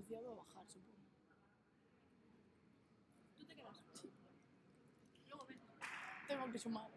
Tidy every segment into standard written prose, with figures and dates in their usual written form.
velocidad va a bajar, supongo. ¿Tú te quedas? Sí. Luego ven. Tengo que sumar.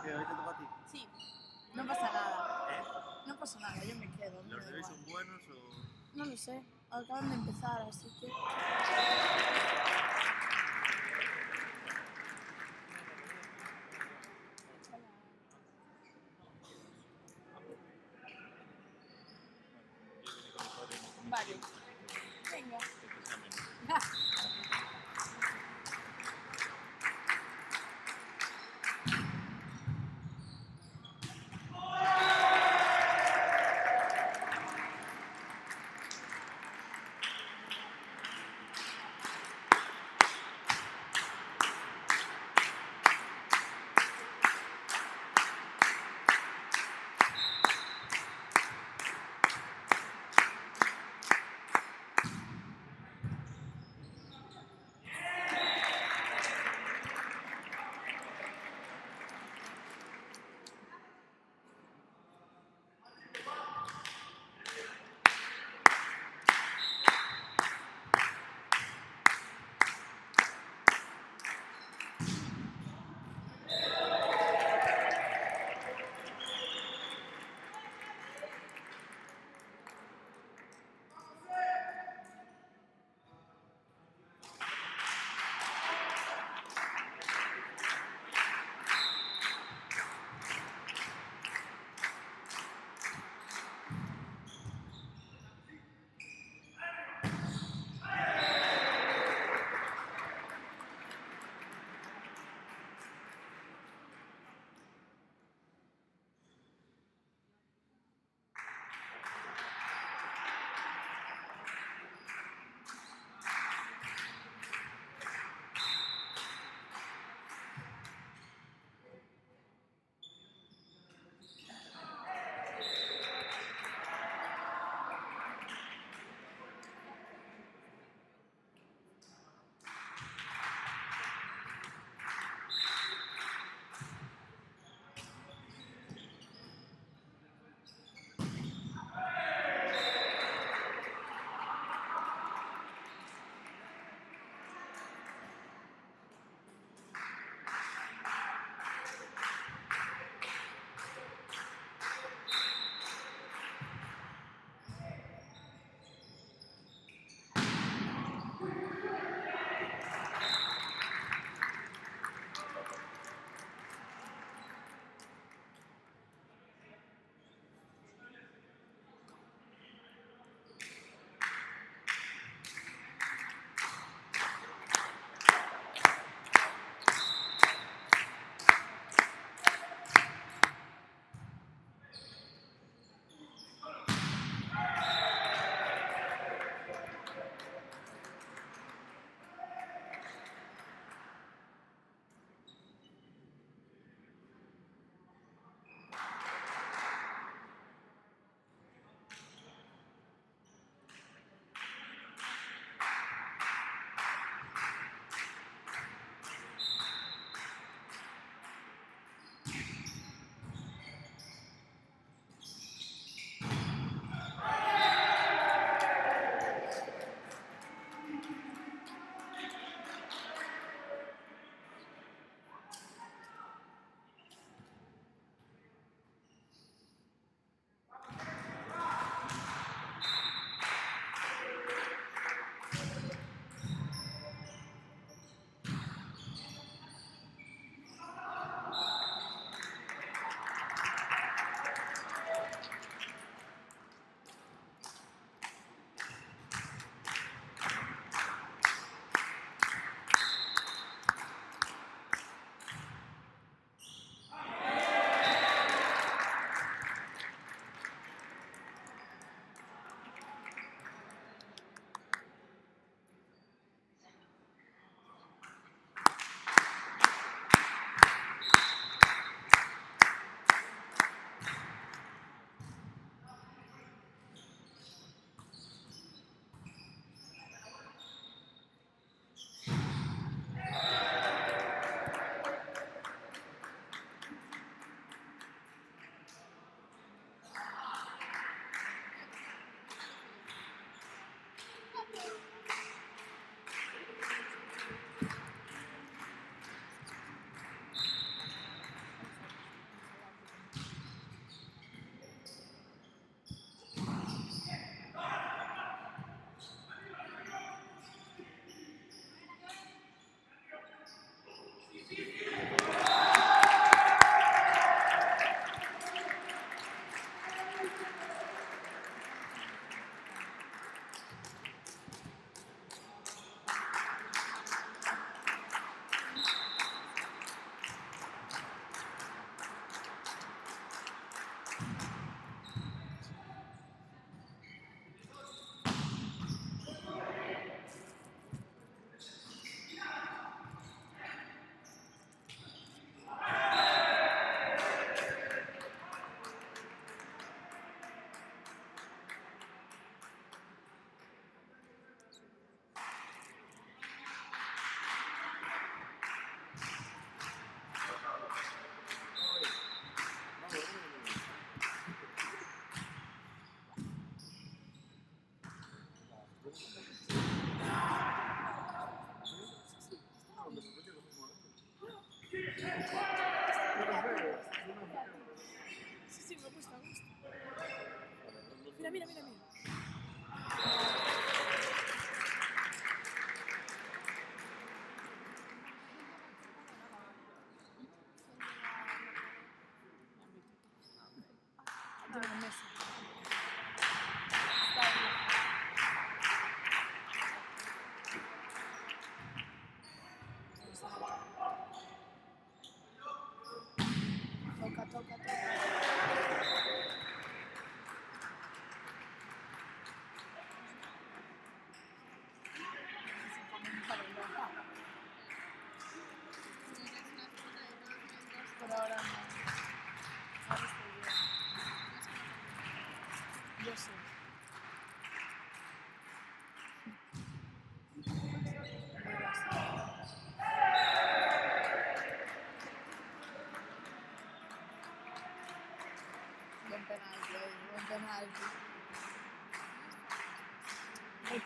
¿Qué, ahorita toca a ti? Sí, no pasa nada. No pasa nada, yo me quedo. ¿Los me da revés igual. son buenos o...? No lo sé, acaban de empezar, así que... Vale, venga.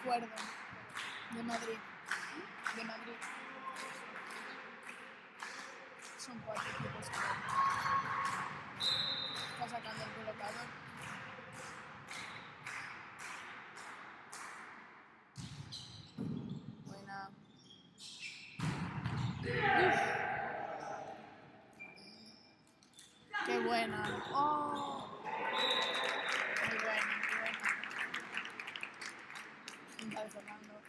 Recuerdo. De Madrid. De Madrid. Son 4 equipos. Está sacando el colocador. Buena. Uf. Qué buena. Oh. Muy buena, muy buena. Pinta de Fernando.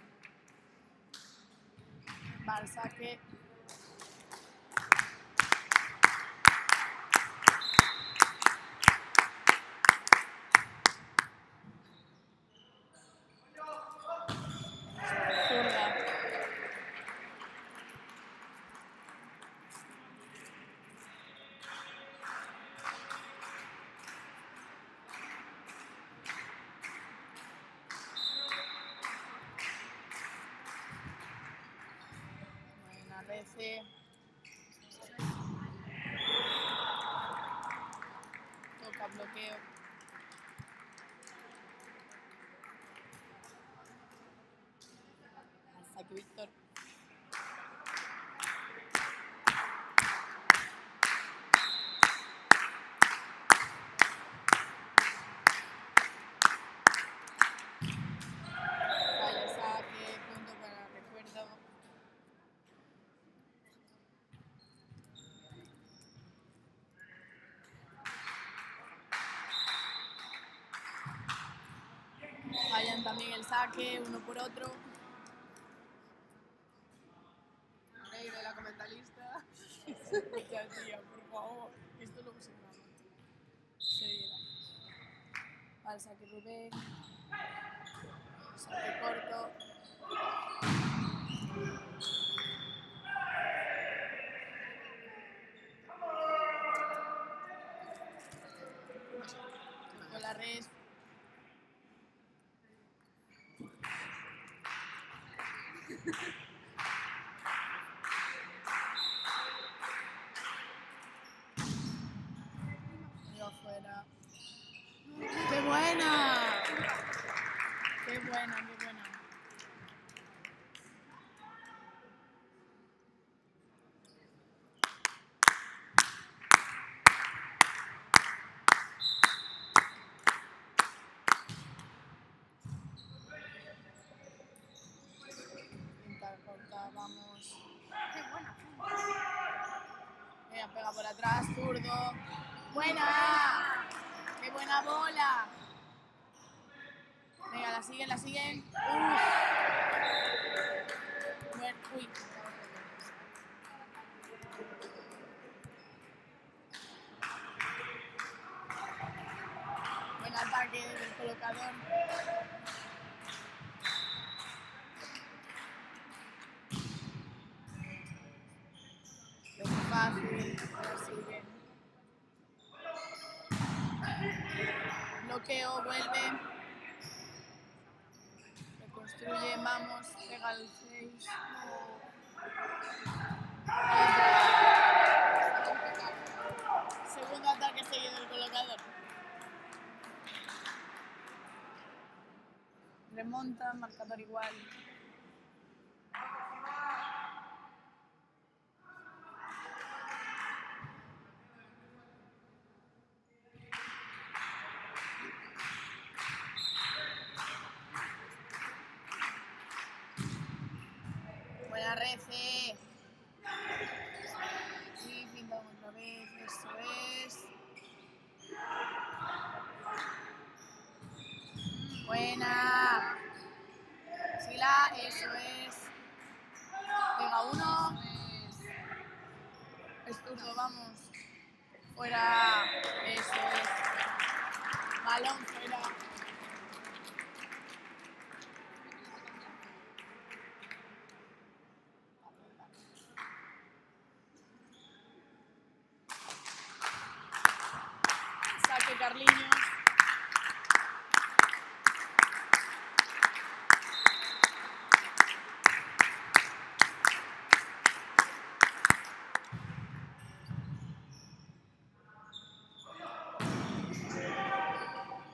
Va al saque. Zurda. Buena, Rece. Toca bloqueo. Al saque Víctor. Falla saque, punto para Recuerdo. Fallan también el saque, uno por otro. Negro, la comentarista. Ya, tía, por favor. Esto luego se graba. Seguida. Al saque Rubén. Saque corto. Con la red. Y afuera. ¡Qué buena! ¡Qué buena, qué buena! Pinta corta, vamos. Qué buena. Venga, pega por atrás, zurdo. ¡Buena! ¡Qué buena bola! Venga, la siguen, la siguen. Bueno, uy. Buen ataque del colocador. Lo muy fácil, la siguen. Bloqueo, vuelve. Reconstruye, vamos, pega el 6. Segundo ataque seguido del colocador. Remonta, marcador igual. Buena Rece. Sí, pintamos otra vez, eso es. Buena. Sila, eso es. Venga, uno. Es zurdo, vamos. Fuera. Eso es. Balón fuera. Saque Carliños.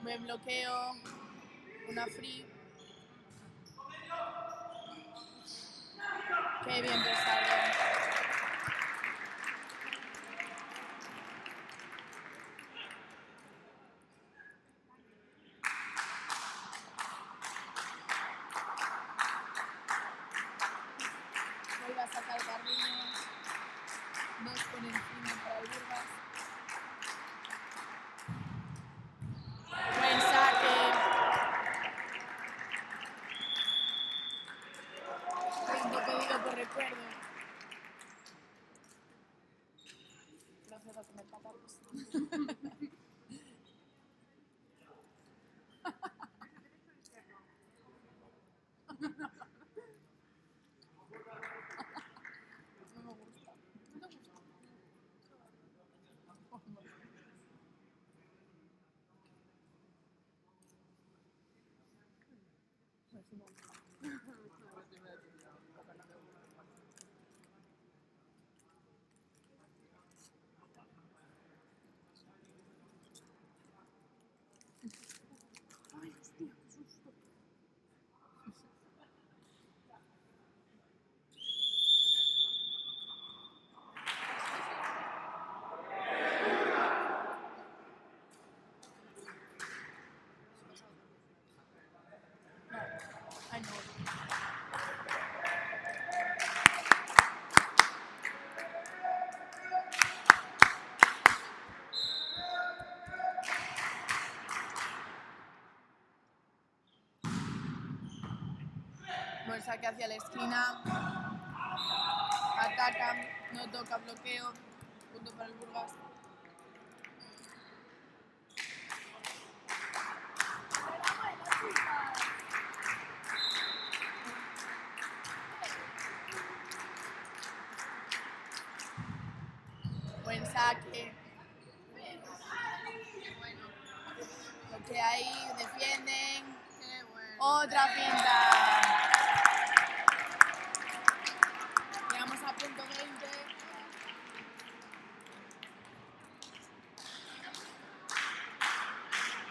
Buen bloqueo. Una free. Qué bien pesado. Vuelve a sacar Carliños. 2 por encima para el Burgas. Buen saque. Punto pedido por recuerdo. Procedo a comer patatas. No me gusta. ¿No te gusta? Ay, hostia, qué susto. Ay, no. Buen saque hacia la esquina. Ataca. No toca bloqueo. Punto para el Burgas. Buen saque. Qué bueno. Lo que ahí defienden. Qué bueno. Otra finta. Llegamos a punto 20.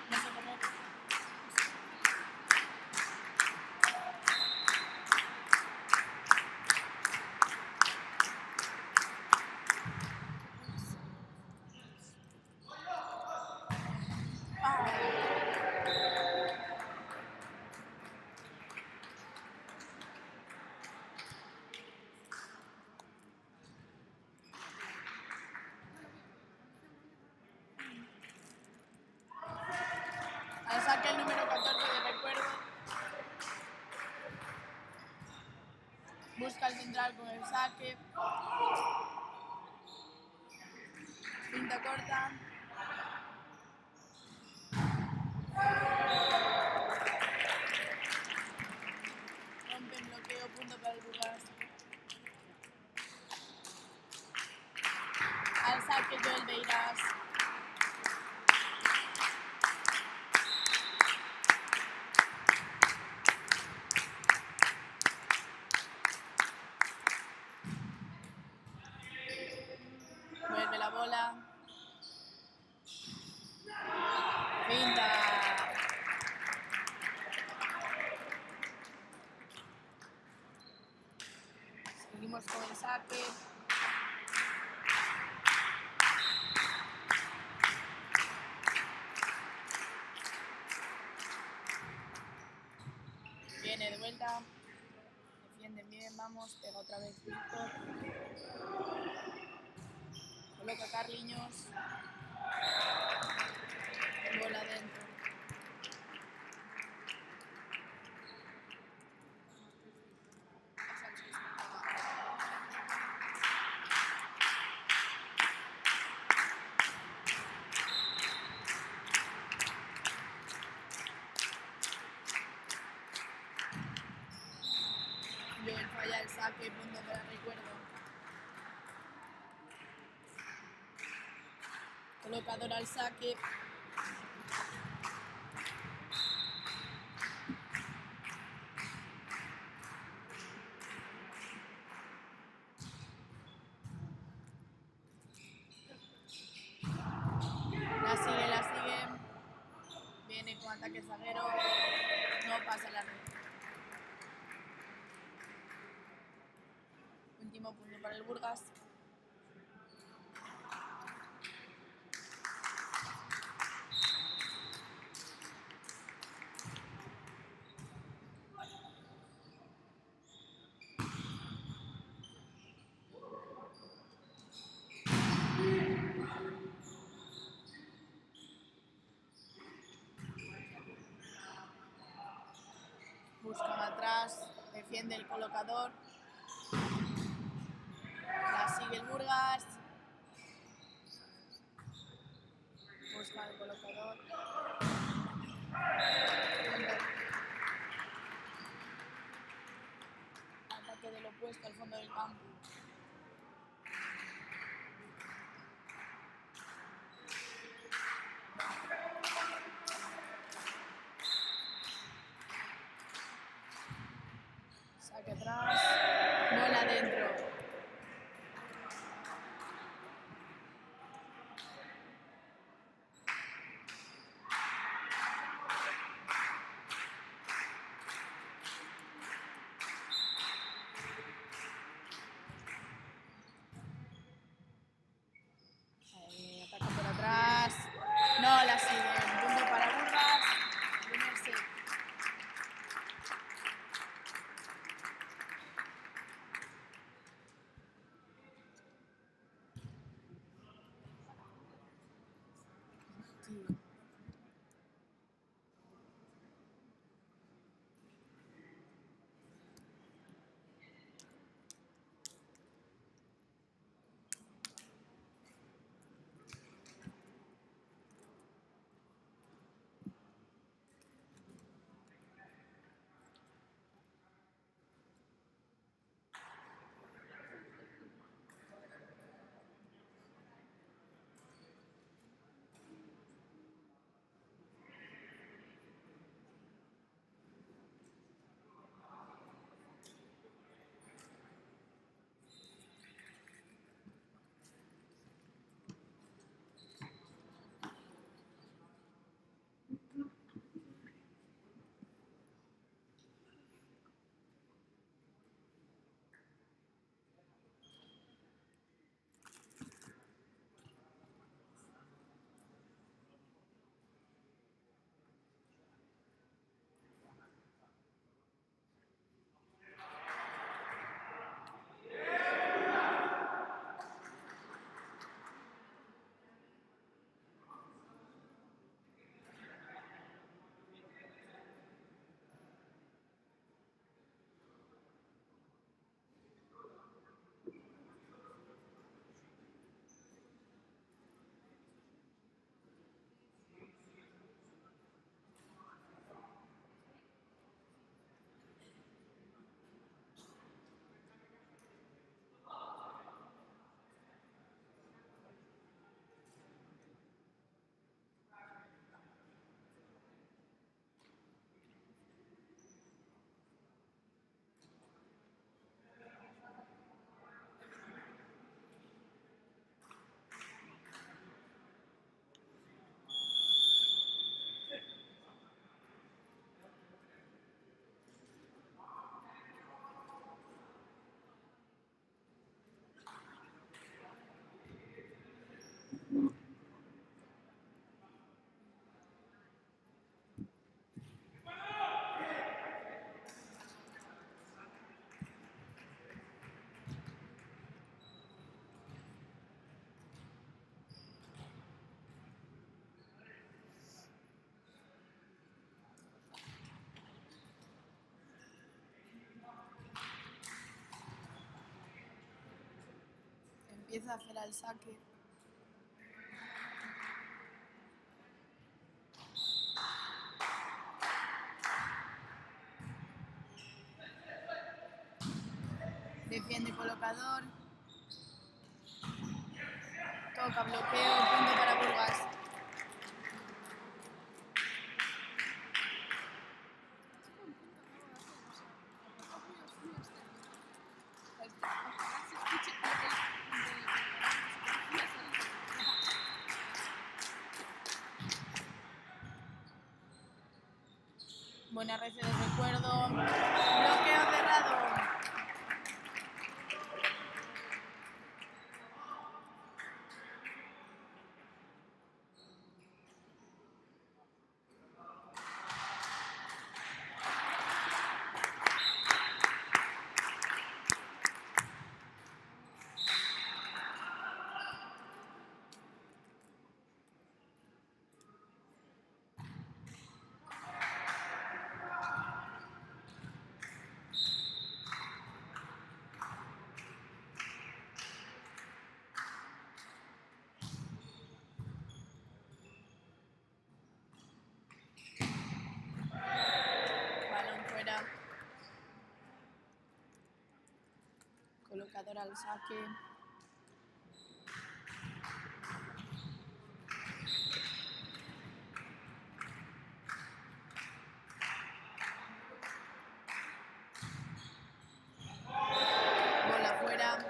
No sé cómo. Al saque el número 14 de recuerdo. Busca el central con el saque. Pinta corta. Rompen bloqueo, punto para el Burgas. Al saque Joel Beiras. Vuelve la bola. Pinta. Seguimos con el saque. Viene de vuelta. Defienden bien, vamos. Pega otra vez Víctor. Coloca Carliños. Bola dentro. Joel falla el saque, punto para recuerdo. Colocador al saque. La sigue. Viene con ataque zaguero. No pasa la red. Último punto para el Burgas. Buscan atrás, defiende el colocador. La sigue el Burgas. Busca el colocador. Ataque del opuesto al fondo del campo. Saque atrás. Bola adentro. Ataca por atrás. No la sigue. Punto para Burgas. Primer set. Tío. Empieza a hacer al saque. Defiende colocador. Toca bloqueo. Punto para Burgas. Buena rece de recuerdo. Bloqueo cerrado. Colocador al saque. Bola fuera.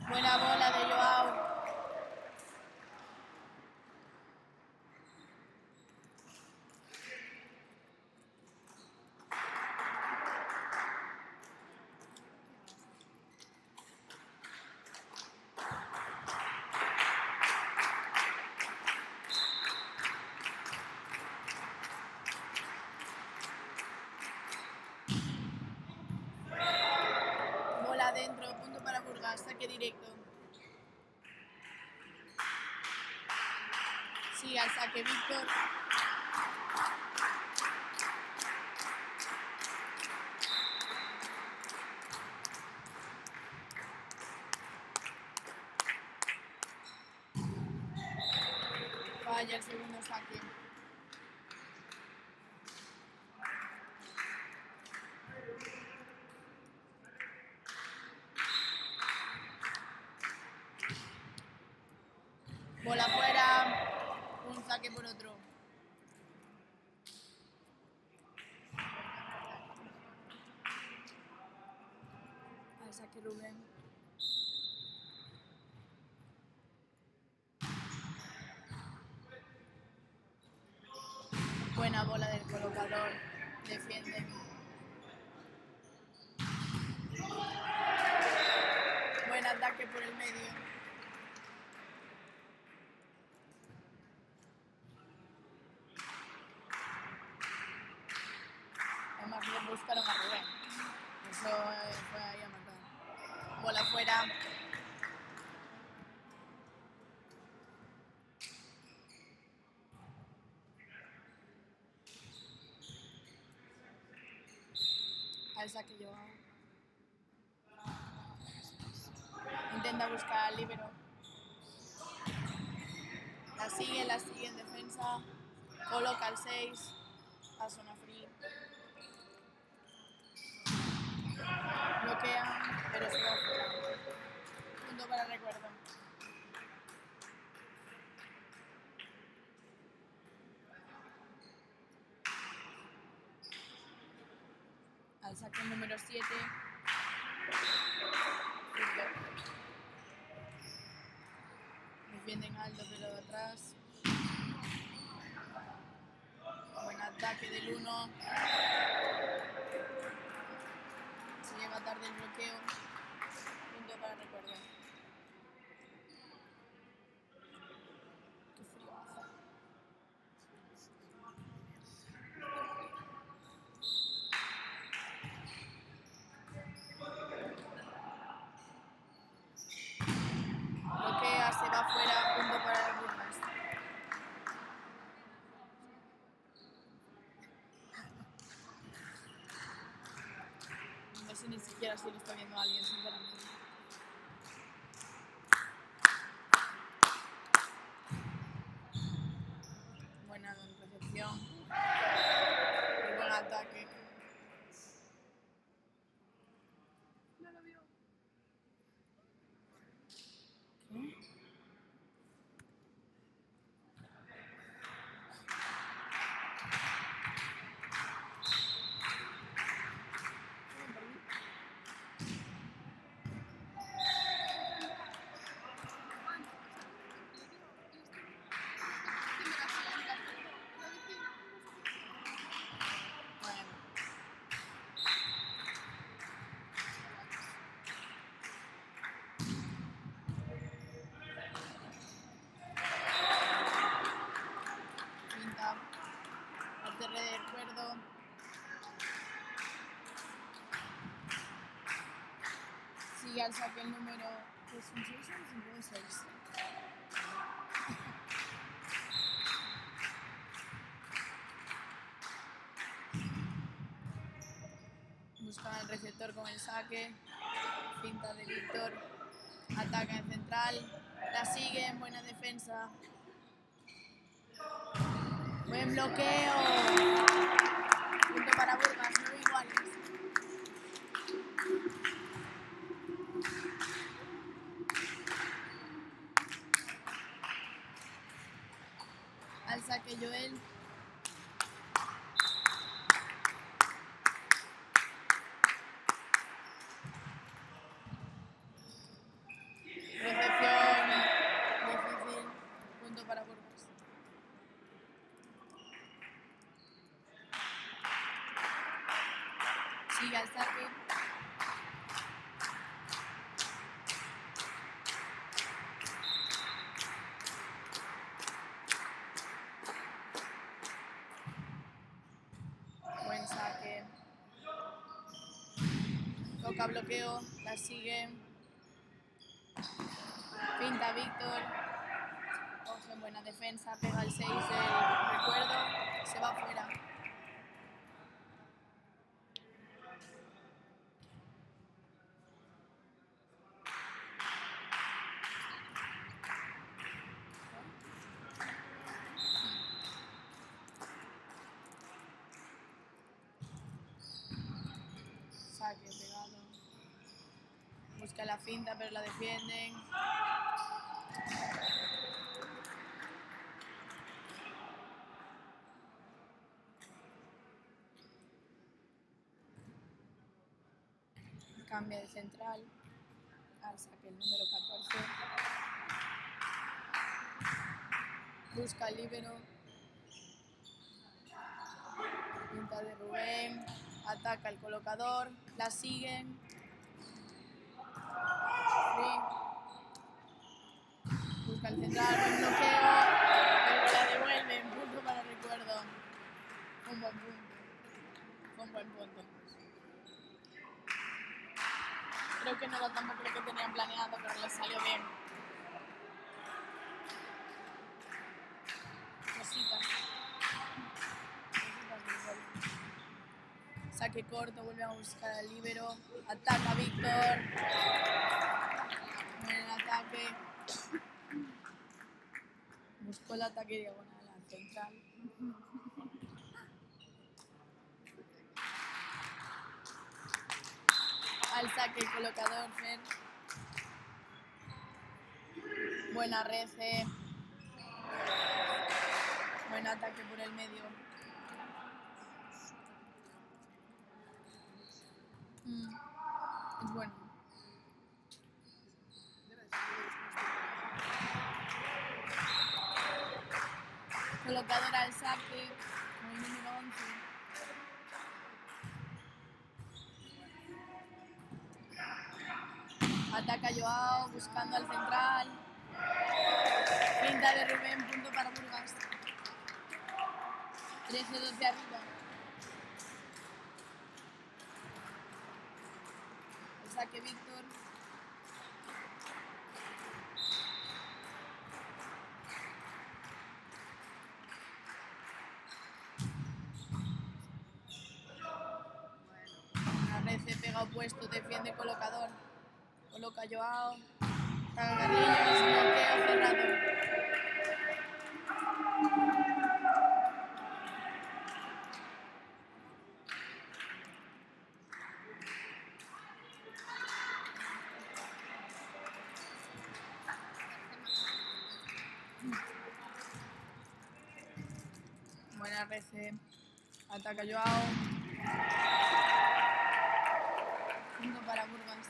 Buena bola de Joao. Bola dentro, punto para Burgas, saque directo. Sigue al saque Víctor. Falla el segundo saque. Bola fuera. Un saque por otro. Al saque Rubén. Buena bola del colocador. Defiende. Buen ataque por el medio. Además le buscaron a Rubén. Eso fue ahí a matar. Bola fuera. Al saque Joao. Intenta buscar al líbero. La sigue en defensa. Coloca al 6. A zona free. Bloquea, pero se va fuera. Punto para recuerdo. Al saque número 7. Defienden alto pero de atrás. Buen ataque del 1. Se llega tarde el bloqueo. Punto para recuerdo. Qué frío hace. Bloquea, se va fuera. Punto para el Burgas. No sé ni siquiera si lo está viendo alguien, sinceramente. Buena recepción. Y buen ataque. No lo vio. ¿Qué? Bueno. Pinta. Hacer de recuerdo. Sigue al saque el número. ¿Es un 6 o un 6? Víctor con el saque. Finta de Víctor. Ataca en central. La siguen. Buena defensa. Buen bloqueo. Punto para Burgas. 9 iguales. Al saque Joel. Recepción difícil. Punto para Burgos. Sigue al saque. Buen saque. Toca bloqueo. La sigue. Pinta Víctor. Coge buena defensa. Pega el 6 del recuerdo. Se va fuera. Saque pegado. Busca la finta, pero la defienden. Cambia de central. Al saque el número 14. Busca el líbero. Finta de Rubén. Ataca el colocador. La siguen. Sí. Busca el central. Buen bloqueo. Pero la devuelven. Punto para recuerdo. Un buen punto. Un buen punto. Creo que no era tampoco lo que tenían planeado, pero les salió bien. Cositas. Cositas del gol. Saque corto, vuelve a buscar al líbero. Ataca Víctor. Buen ataque. Buscó el ataque diagonal al central. Al saque el colocador, Fer. Buena rece. Buen ataque por el medio. Es bueno. Colocador al saque con el número 11. Ataca Joao buscando al central. Finta de Rubén, punto para Burgas. 13-12 arriba. El saque Víctor. Arrece, pega opuesto, defiende colocador. Coloca Joao. Saca Carrillo, bloqueo cerrado. Buena RC. Ataca Joao. Punto para Burgas.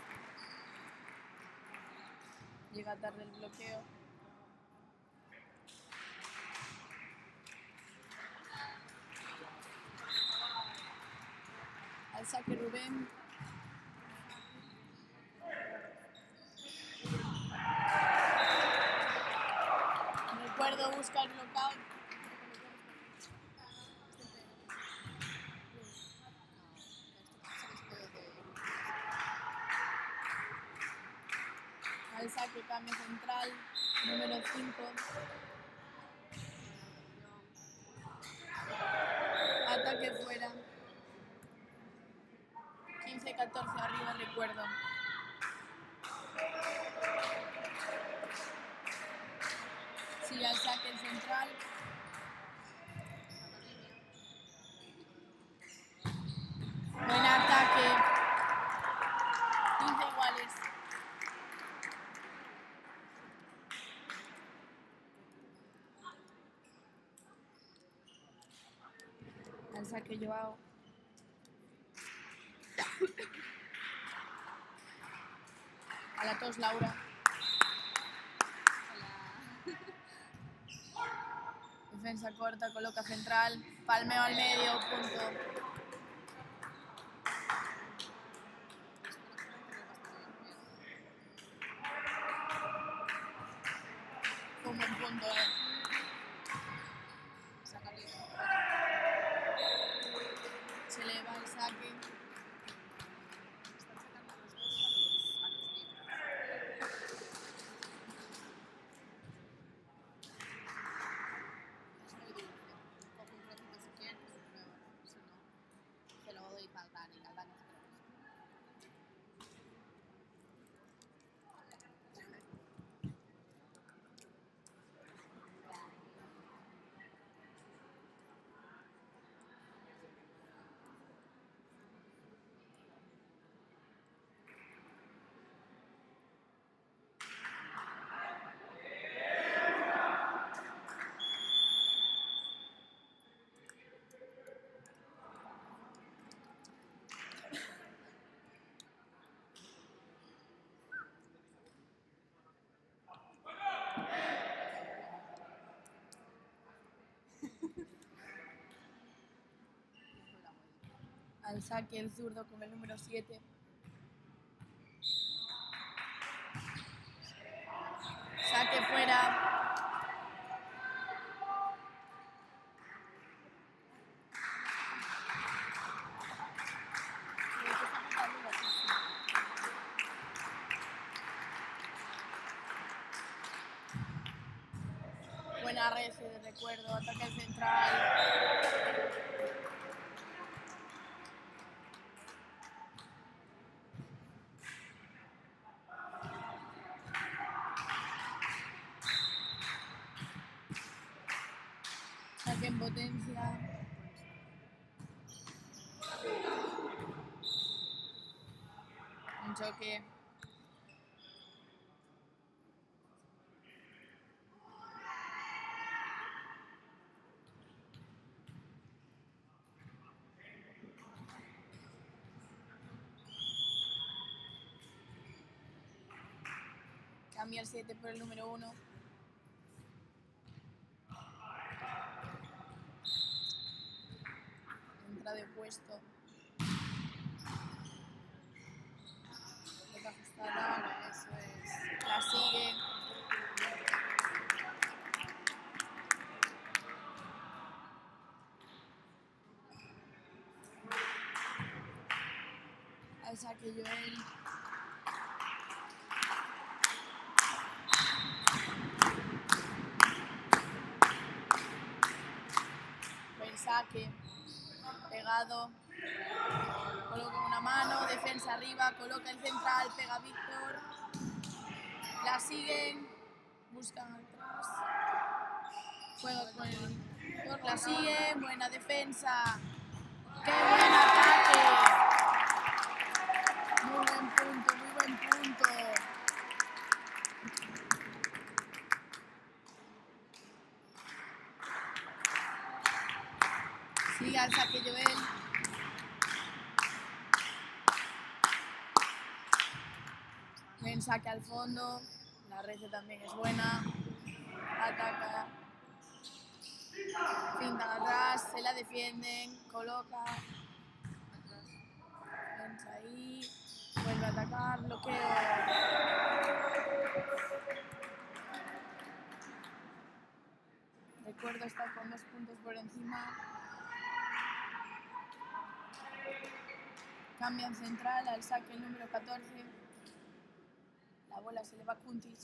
Llega tarde el bloqueo. Al saque Rubén. Recuerdo, busca el knockout. Al saque cambio central, número 5. Ataque fuera. 15-14. 14 arriba, recuerdo. Sigue al saque el central. Buen ataque. 15 iguales. Al saque Joao. A la tos Laura. Defensa corta, coloca central. Palmeo al medio, punto. Fue un buen punto, Se le va el saque. Al saque el zurdo con el número 7. Saque fuera. Buena red de recuerdo, ataque al central. Saque en potencia. Un choque. Cambia el 7 por el número 1. Entra de puesto. Toca ajustada, eso es. La sigue. Al saque Joel. Buen saque. Pegado. Coloca una mano, defensa arriba, coloca el central, pega Víctor. La siguen. Buscan atrás. Juega con el Víctor, la siguen. Buena defensa. ¡Qué buen ataque! Muy buen punto, muy buen punto. Sigue al saque Joel. Buen saque al fondo. La red también es buena. Ataca. Pintan atrás, se la defienden. Coloca. Defensa ahí. Vuelve a atacar. Bloqueo. Recuerdo estar con 2 puntos por encima. Cambian central al saque el número 14. La bola se le va a Kuntic.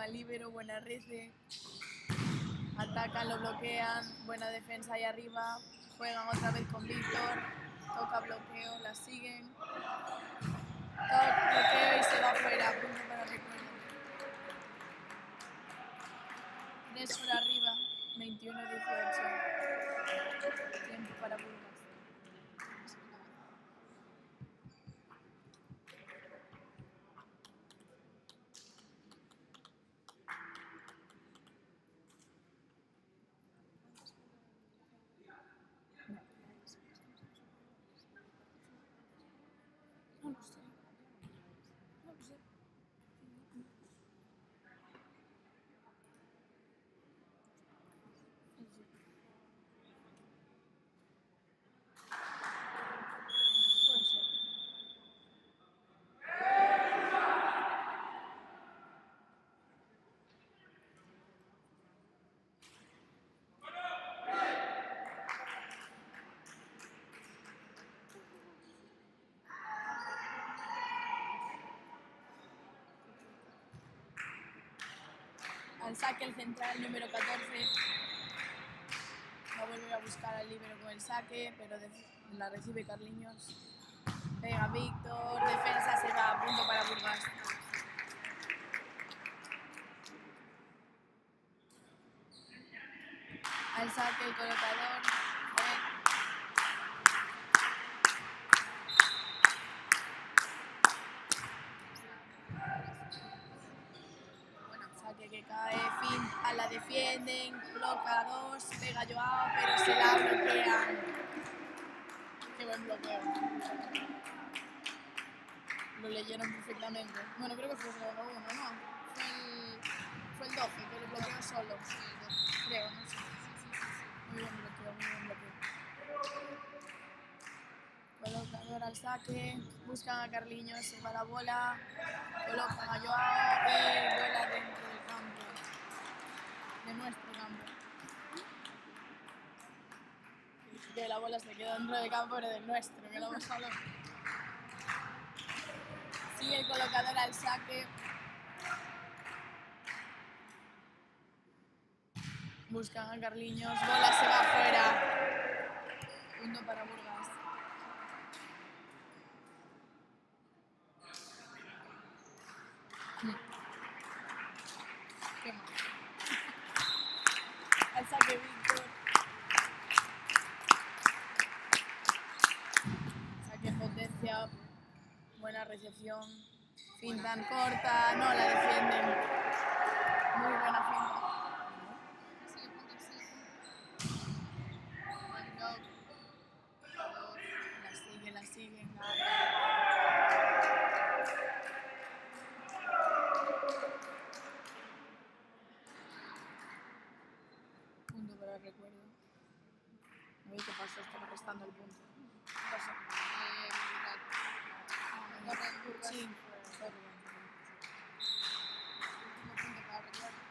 al líbero, buena rece. Atacan, lo bloquean, buena defensa ahí arriba. Juegan otra vez con Víctor. Toca bloqueo, la siguen. Toca bloqueo y se va fuera. Punto para recuerdo. 3 por arriba. 21-18. Tiempo para Burgos. No lo sé. No lo sé. Puede ser. Al saque el central número 14. Va a volver a buscar al líbero con el saque, pero la recibe Carliños. Pega Víctor, defensa se va, punto para Burgas. Al saque el colocador. Saque que cae, fin, la defienden, bloca 2, pega Joao, pero se la bloquean. Qué buen bloqueo. Lo leyeron perfectamente. Bueno, creo que fue el 1, ¿no? Fue el 12, que lo bloqueó solo. Creo, no sé. Muy buen bloqueo, muy buen bloqueo. Colocador al saque, buscan a Carliños, se va la bola, colocan a Joao y vuela dentro del campo, de nuestro campo. Que la bola se queda dentro del campo, pero del nuestro, que lo hemos hablado. Sigue el colocador al saque. Buscan a Carliños, bola se va afuera. Punto para Burgas. Qué mal. Al saque Víctor. Saque en potencia. Buena recepción. Fintan corta. No la defienden. Muy buena finta. La siguen. Punto para el recuerdo. No vi qué pasó, estaba restando el punto. ¿Qué pasó? Sí, sorry. Último punto para recuerdo.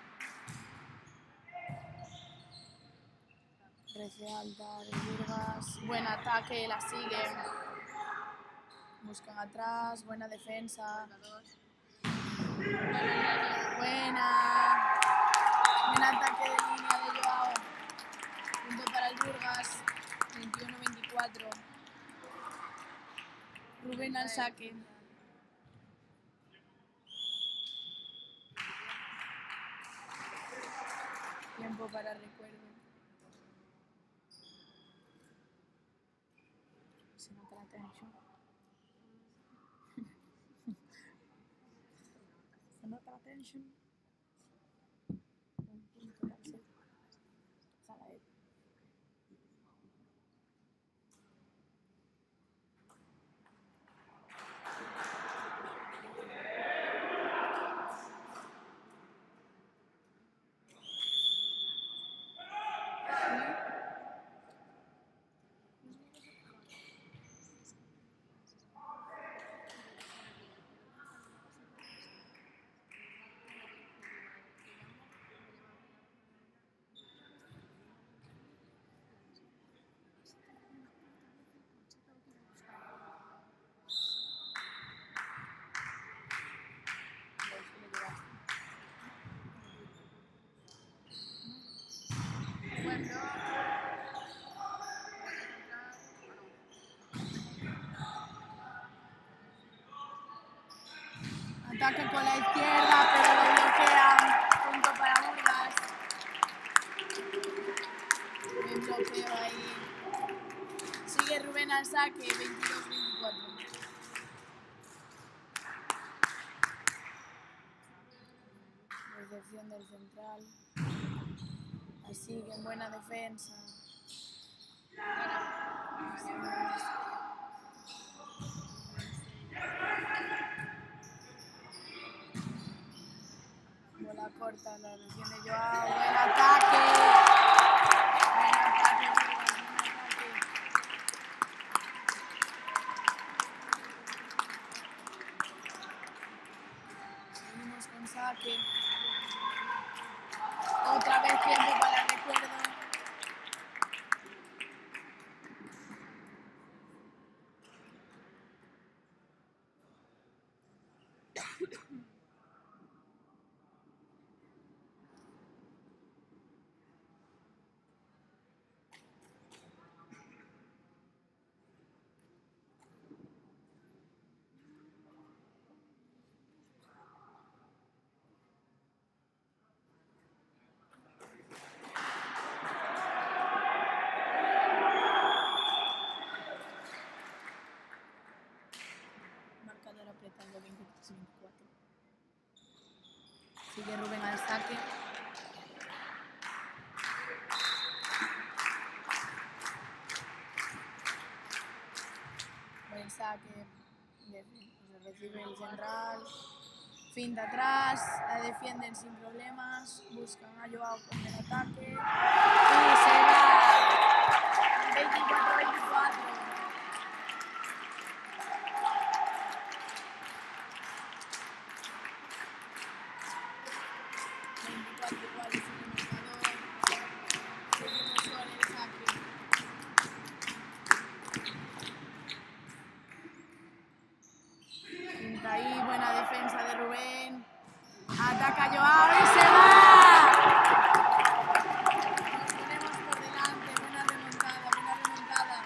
Rece alta de Burgas. Buen ataque, la siguen. Buscan atrás, buena defensa. Buena. Buen ataque de línea de Joao. Punto para el Burgas. 21-24. Rubén al saque. Tiempo para recuerdo. Se nota la tensión. Se nota la tensión. Un punto para el set. Sala de Ataca con la izquierda, pero lo bloquean. Punto para Burgas. Buen bloqueo ahí. Sigue Rubén al saque, 22-24. Recepción del central. Así que en buena defensa. Bola corta, la defiende Joao. Buen ataque. Buen ataque, Burgas, buen ataque. Seguimos con saque. Otra vez tiempo para el recuerdo. Marcador apretando 23-24. Sigue Rubén al saque. Buen saque. Recibe el central. Finta atrás. La defienden sin problemas. Buscan a Joao con el ataque. Y se va. 24-24. Ahí, buena defensa de Rubén. Ataca Joao y se va. Nos ponemos por delante. Buena remontada, buena remontada.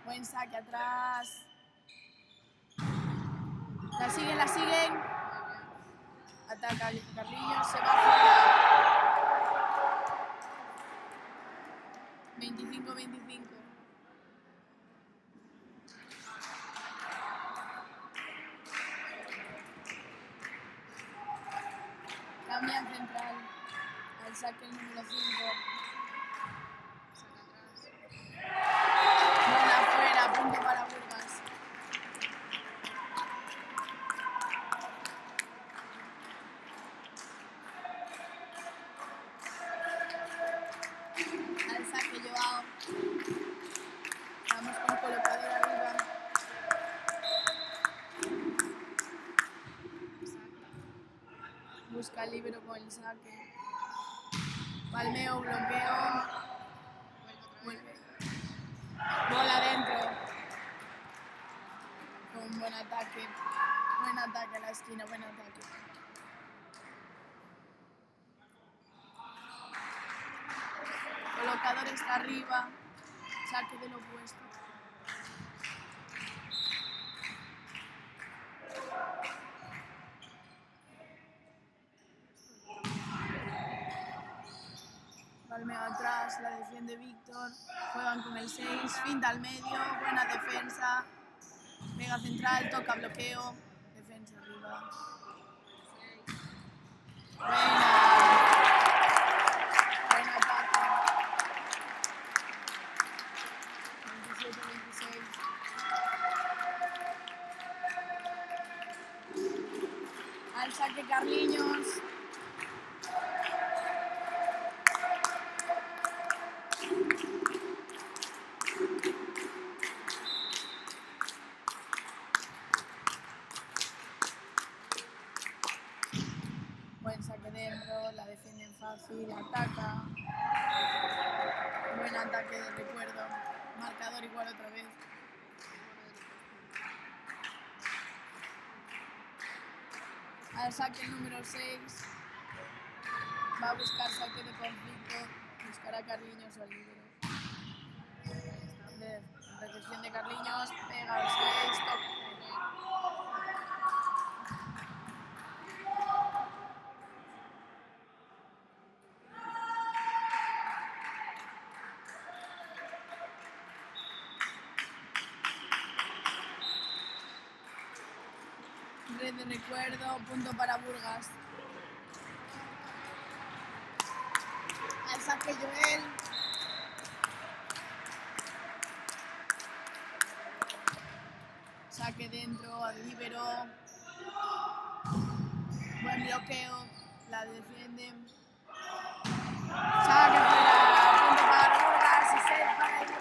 Buen saque atrás. La siguen. Ataca Carrillo, se va fuera. 25-25. Cambian central. Al saque el número 5. Bola fuera, punto para Burgas. Al saque Joao. Vamos con colocador arriba. Busca el libero con el saque. Palmeo, bloqueo. Vuelve. Bola dentro. Con buen ataque. Buen ataque a la esquina, buen ataque. Colocador está arriba. Saque del opuesto. Palmeo atrás, la defiende Víctor. Juegan con el 6. Finta al medio. Buena defensa. Mega central, toca bloqueo. Defensa arriba. Buena. Buen ataque. 27-26. Al saque Carliños. Buen saque dentro, la defienden fácil, ataca. Buen ataque de recuerdo. Marcador igual otra vez. Al saque el número 6. Va a buscar saque de conflicto. Buscar a Carliños o al líbero. De recepción de Carliños. Pega el 6. Red de recuerdo. Punto para Burgas. Al saque Joel. Saque dentro al líbero. Buen bloqueo. La defienden. Saque fuera. Punto para Burgas. Y set para Burgas.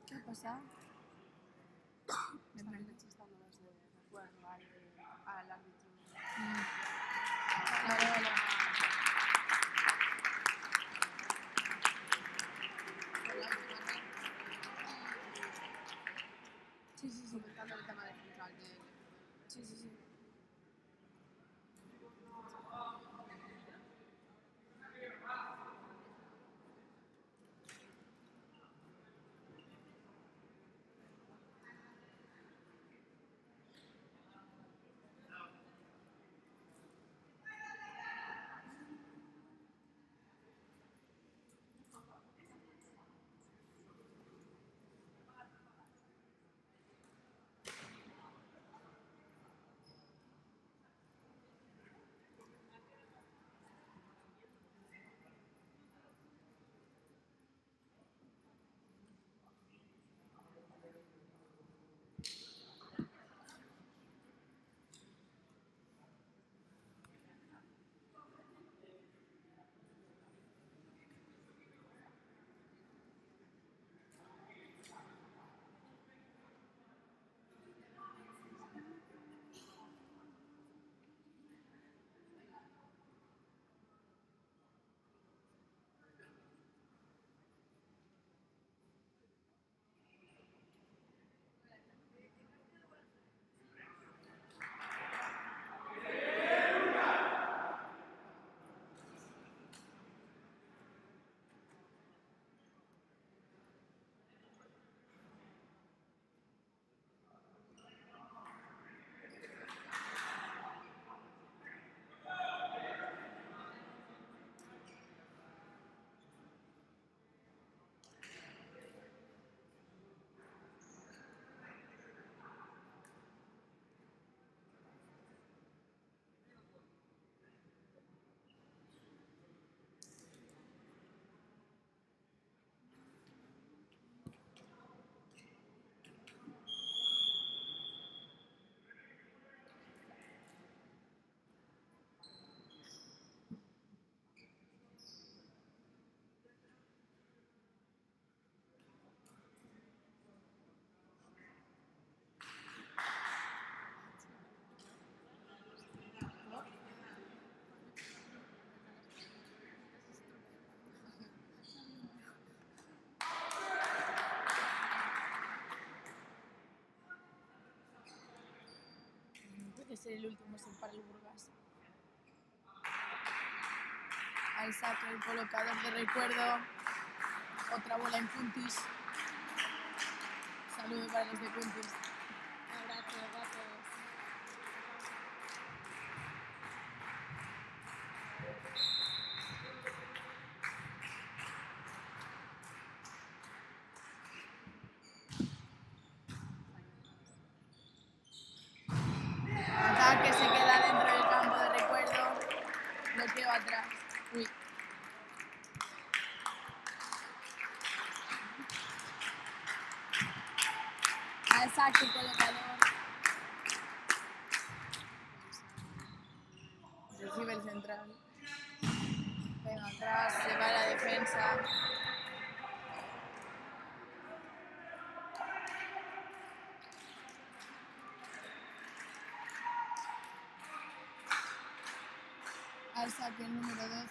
¿Qué ha pasado? Están rechazando las de recuerdo al árbitro. Vale, vale. Sí, sí, sí. Comentando el tema de central de... Sí, sí, sí. Puede ser el último set para el Burgas. Al saque el colocador de recuerdo. Otra bola en puntis. Saludo para los de puntis. Abrazo, abrazo. Ataque se queda dentro del campo de recuerdo. Bloqueo atrás. Uy. Al saque el colocador. Recibe el central. Pega Atrás se va la defensa. Al saque el número 12.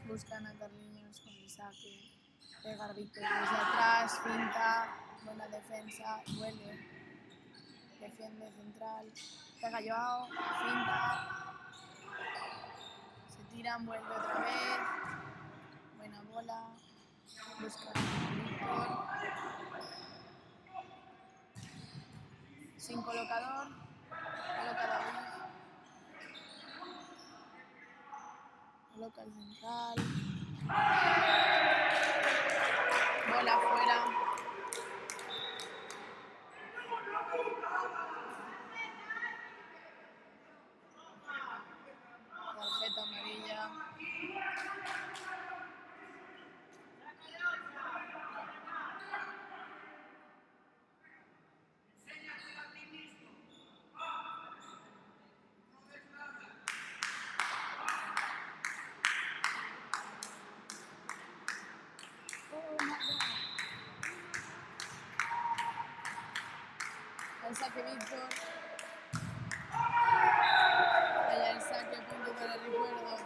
Buscan a Carliños con el saque. Pegar Víctor desde atrás, finta, buena defensa, vuelve. Defiende central. Pega Joao, finta. Se tiran, vuelve otra vez. Buena bola. Busca a Víctor. Sin colocador. Coloca David. Coloca el central. Bola afuera. Tarjeta amarilla. El saque Víctor. Allá el saque, punto para el recuerdo.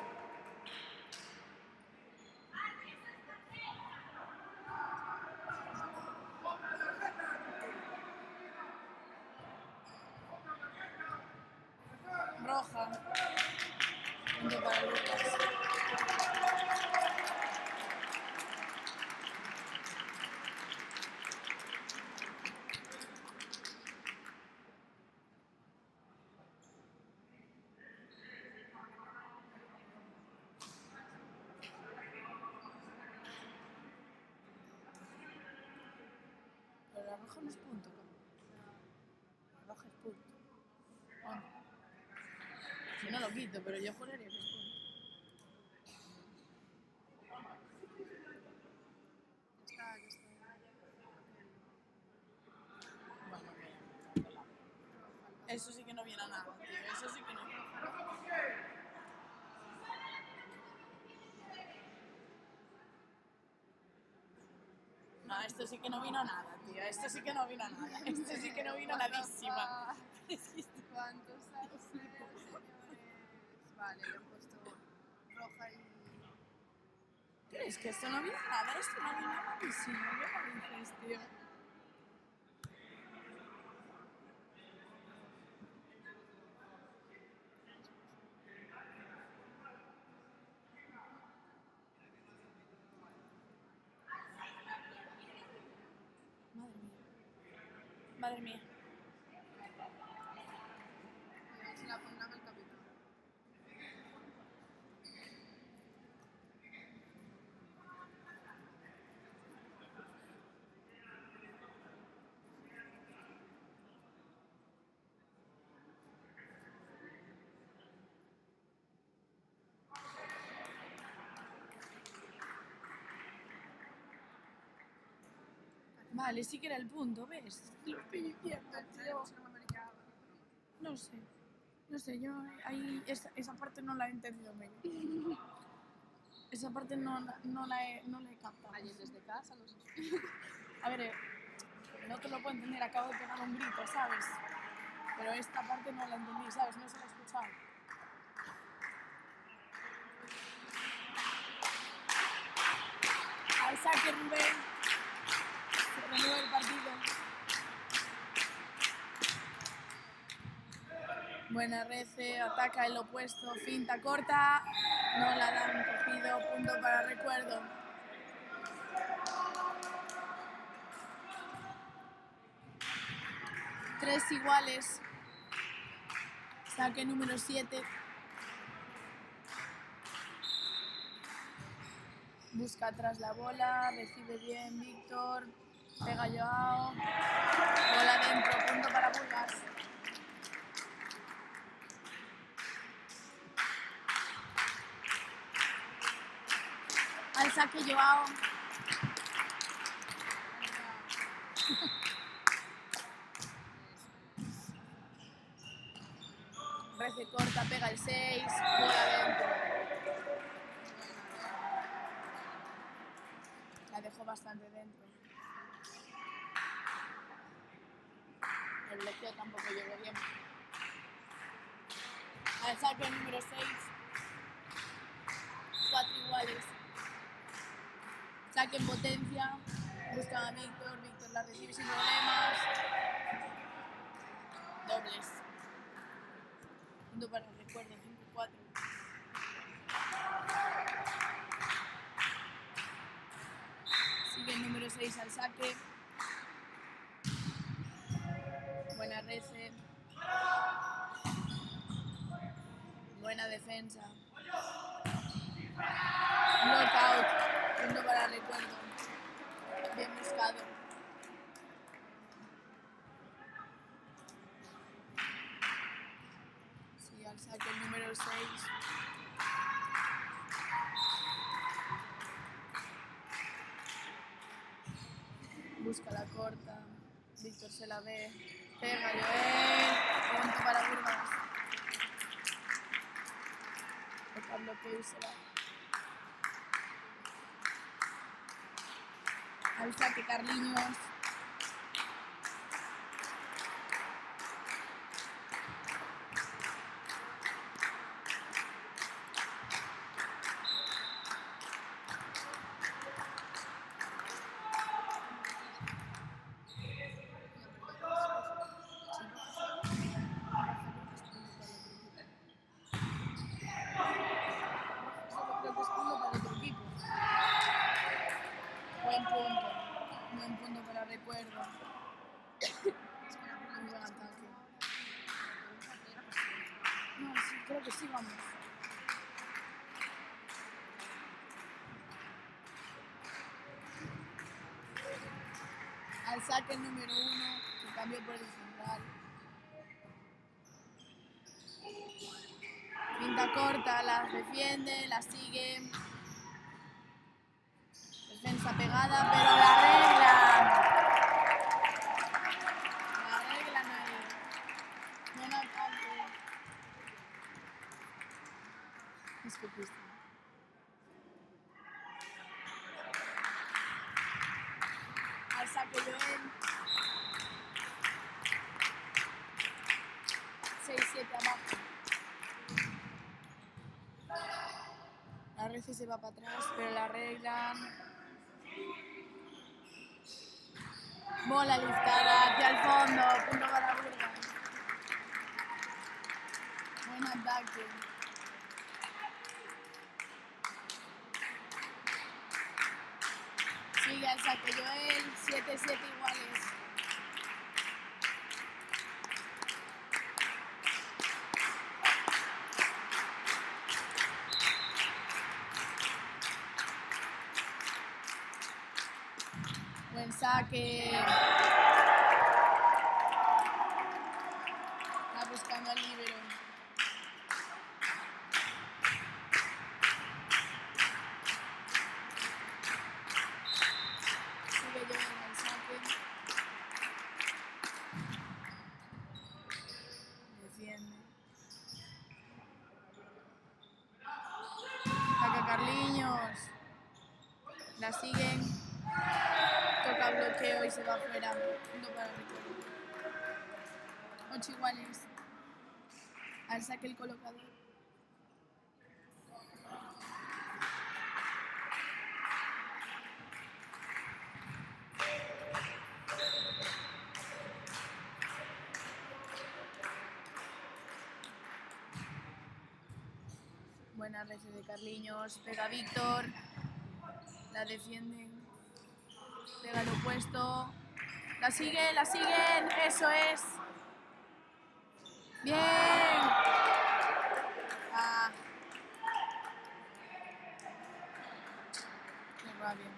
Roja. Punto para Lucas. Pero la roja no es punto, ¿no? La roja es punto. Bueno, si no lo quito, pero yo juraría que es punto. Bueno, mira. Eso sí que no viene a nada, tío. Eso sí que no viene a nada. No, esto sí que no vino a nada, tío. Esto sí que no vino a nada. Esto sí que no vino a nadísima. ¿Cuántos años, señores? Vale, le he puesto roja y... ¿Crees que esto no vino a nada? Esto no vino a nadísimo. ¿Qué me dices, tío? Madre mía. Se la pongamos el capitán. Vale, sí que era el punto, ¿ves? Lo estoy diciendo, tío. No sé. No sé, yo ahí esa parte no la he entendido bien. Esa parte no la he captado. Alguien desde casa los... A ver, no te lo puedo entender, acabo de pegar un grito, ¿sabes? Pero esta parte no la entendí, ¿sabes? No se la he escuchado. Al saque Rubén. Se renueva el partido. Buena Rece, ataca el opuesto, finta corta. No la dan cogido, punto para recuerdo. Tres iguales. Saque número 7. Busca atrás la bola, recibe bien Víctor, pega Joao, bola dentro, punto para Burgas. Al saque Joao. pega el 6, bola dentro. La dejó bastante dentro. El bloqueo tampoco llegó bien. Al saque número 6. 4 iguales. Saque en potencia. Buscan a Víctor. Víctor la recibe sin problemas. Dobles. Punto para el recuerdo. 5-4. Sigue el número 6 al saque. Buena rece. Buena defensa. Knockout. Punto para el recuerdo. Bien buscado. Sí, al saque el número 6. Busca la corta. Víctor se la ve. Pega Joel. Punto para Burgas. Toca el bloqueo y se va. Al saque Carliños. Creo que es punto para otro equipo. Buen punto para recuerdo. Muy buen ataque. No, sí, creo que sí, vamos. Al saque el número 1, que cambió por el central. Pinta corta, la defiende, la sigue. Defensa pegada, pero la arreglan. La arreglan ahí. Buen ataque. Disculpiste. Al saque Joel. 6-7 abajo. La Reci se va para atrás, pero la arreglan. Bola liftada hacia el fondo. Punto para Burgas. Buen ataque. Sigue al saque Joel. 7-7 iguales. Buen saque. Está buscando al líbero. Sigue Joel al saque. Defiende. Saca Carliños. La siguen. Toca bloqueo y se va afuera. Punto para el recuerdo. 8 iguales. Al saque el colocador. Buena red de Carliños. Pega Víctor. La defienden. Pega lo opuesto. La siguen. Eso es. Bien. Ah. Qué rabia.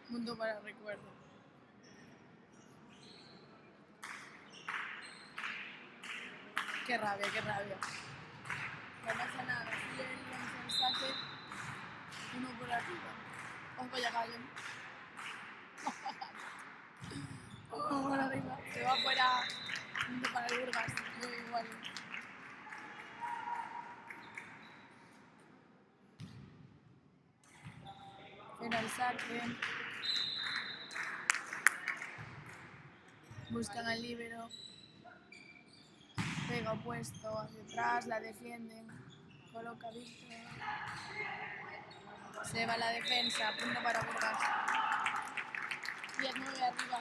Punto para el recuerdo. Qué rabia. No pasa nada. Sigue el saque. Uno por arriba. Os voy a gallo. Por arriba. Se va fuera. Punto para el Burgas. Muy igual. Tira el saque. Buscan al líbero. Pega opuesto hacia atrás, la defienden. Coloca Víctor. Se va la defensa, punto para Burgas. 10-9 arriba.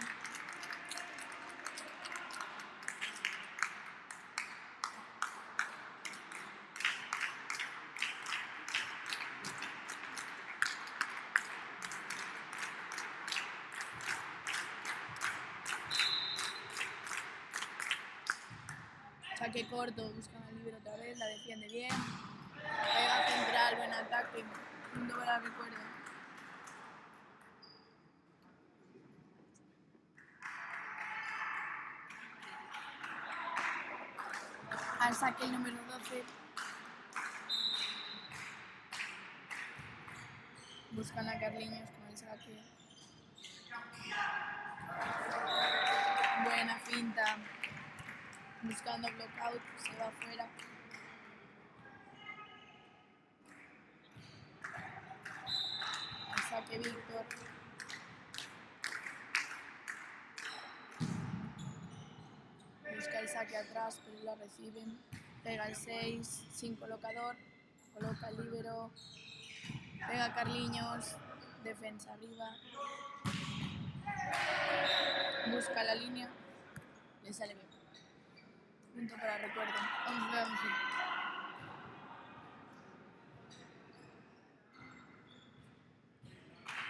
Saque corto, buscan al líbero otra vez, la defiende bien. Pega central, buen ataque. Punto para recuerdo. Al saque el número 12. Buscan a Carliños con el saque. Buena finta. Buscando blockout, se va afuera. Al saque Víctor. Busca el saque atrás, pero la reciben. Pega el 6, sin colocador. Coloca el líbero. Pega Carliños. Defensa arriba. Busca la línea. Le sale bien. Punto para recuerdo. 11-11.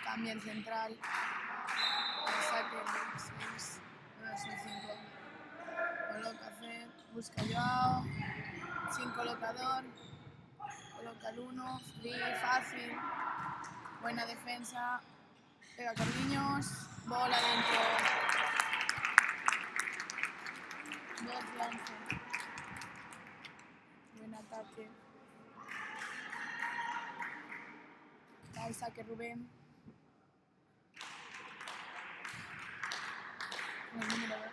Cambia el central. El saque el 6. Ahora son 5. Coloca Fer. Busca Joao. Sin colocador. Coloca el 1. Free, fácil. Buena defensa. Pega Carliños. Bola dentro. 12-11. Buen ataque. Da el saque Rubén. Con el número 2.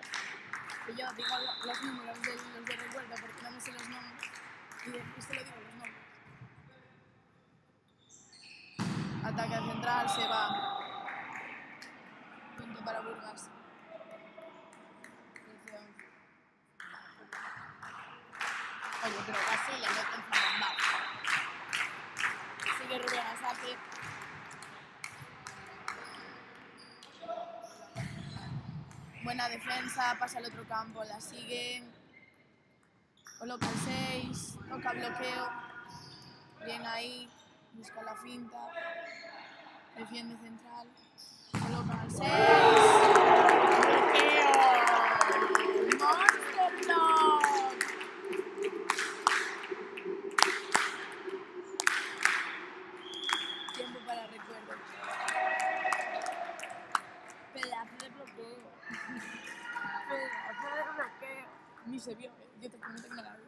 Y yo digo los números de los de recuerdo porque no me sé los nombres. Y después te lo digo los nombres. Ataque al central, se va. Punto para Burgas. 13-11. Oye, pero casi le meten en mal. Sigue Rubén al saque. Buena defensa, pasa al otro campo, la sigue. Coloca el 6, toca bloqueo. Bien ahí, busca la finta. Defiende central. Coloca el 6. Bloqueo. Monster Block. Tiempo para recuerdo. Pedazo de bloqueo. Pedazo de bloqueo. Ni se vio, yo te prometo que no la vi.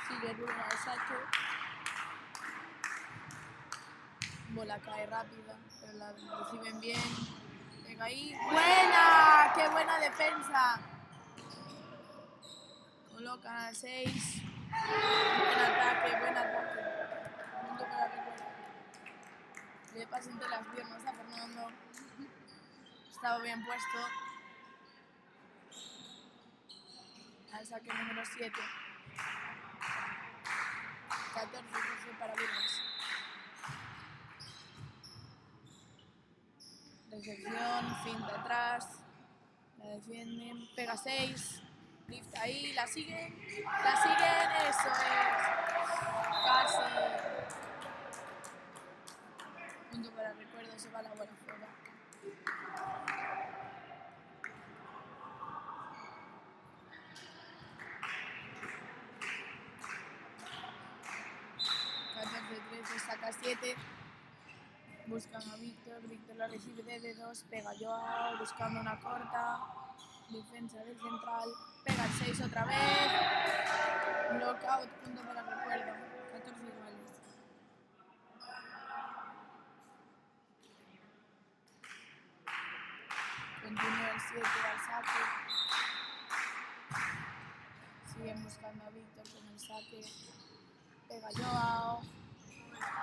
Sigue Rubén al saque. Bola cae rápida, pero la reciben bien. Venga ahí. ¡Buena! ¡Qué buena defensa! Colocan al 6. Buen ataque, buen ataque. Punto para recuerdo. Le pasa entre las piernas a Fernando. Estaba bien puesto. Al saque número 7. 14-12 para Burgas. Recepción, finta atrás. La defienden. Pega 6. Lift ahí, la siguen, eso es. Casi. Punto para recuerdo, se va la bola fuera. Saca 7, buscan a Víctor, Víctor la recibe de dedos, pega Joao, buscando una corta, defensa del central, pega el 6 otra vez, knockout, punto para recuerdo, 14 iguales. Continúa el 7 al saque, siguen buscando a Víctor con el saque, pega Joao,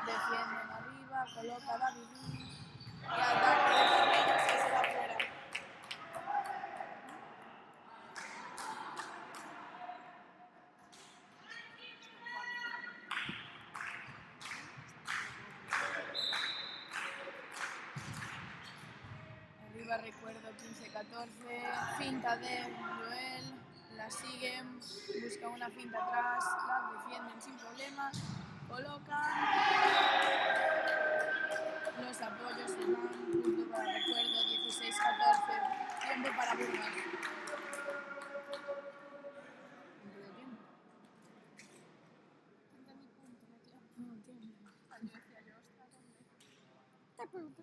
defienden arriba, coloca a David y ataque de Carliños que se va fuera. Arriba recuerdo 15-14, finta de Joel, la siguen, buscan una finta atrás, la defienden sin problema, colocan, los apoyos se van, punto para recuerdo 16-14, tiempo para Burgas. ¿Qué punto?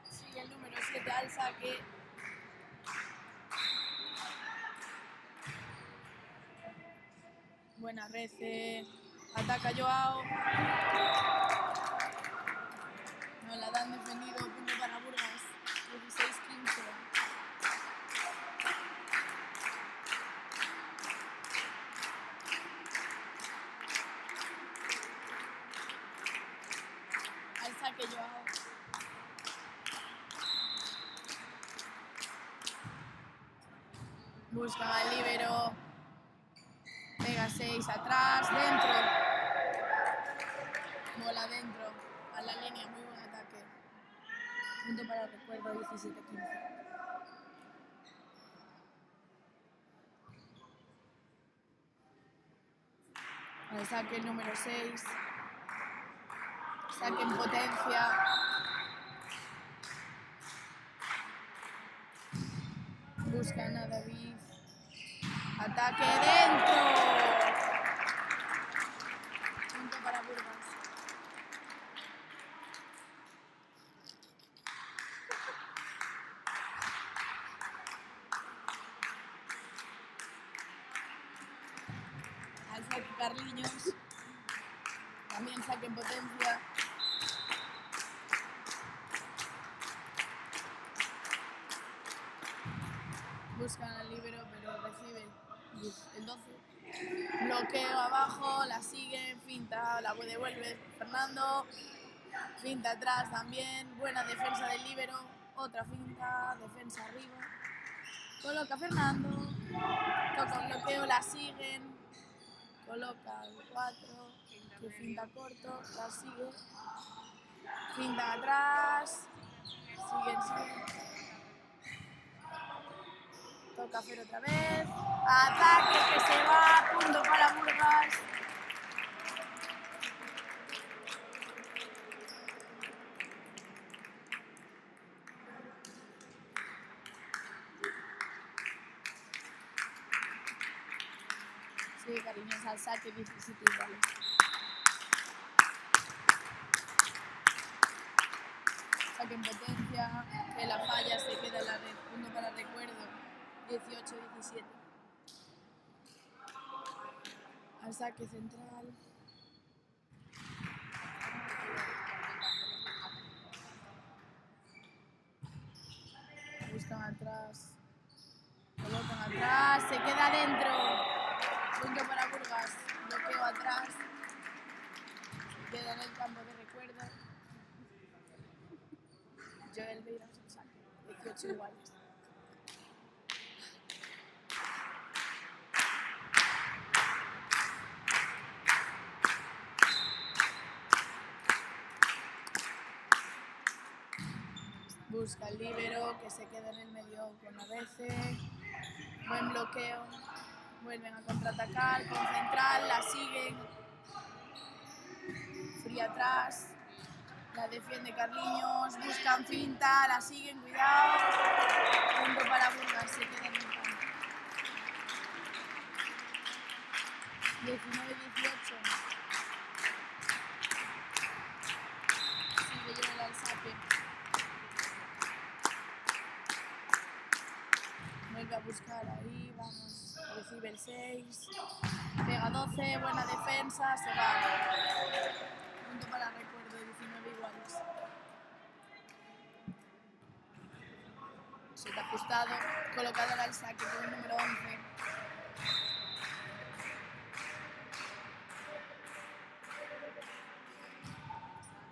Sigue el número 7 al saque. Buena red, ataca Joao. No la dan defendido, punto para Burgas, 16-15. Al saque Joao. Buscan al líbero. Pega 6 atrás, dentro. Bola dentro. A la línea, muy buen ataque. Punto para recuerdo, 17-15. Al saque el número 6. Saque en potencia. Buscan a David. Ataque dentro. Punto para Burgas. Al saque Carliños. También saque en potencia. Buscan al líbero, pero recibe el 12. Bloqueo abajo, la sigue, finta, la devuelve Fernando. Finta atrás también, buena defensa del líbero. Otra finta, defensa arriba. Coloca Fernando. Toca un bloqueo, la siguen. Coloca el 4, que finta corto, la sigue. Finta atrás. Siguen. Toca hacer otra vez. Ataque que se va. Punto para Burgas. Sí, Carliños al saque, 17 iguales. Saque en potencia, que la falla se queda en la red. Punto para recuerdo, 18-17. Al saque central, queda dentro. Punto para Burgas. Bloqueo atrás. Queda en el campo de recuerdo. Joel Beiras en saque. 18 iguales. Busca el líbero que se queda en el medio con la BC. Buen bloqueo. Vuelven a contraatacar con central. La siguen. Fría atrás. La defiende Carliños. Buscan finta. La siguen. Cuidado. Punto para Burgas. Se queda en el campo. 19-18. Sigue Joel al saque. Vuelve a buscar ahí, vamos, recibe el 6, pega 12, buena defensa, se va. Punto para recuerdo, 19 iguales. Se te ha ajustado, colocador al saque con el número 11.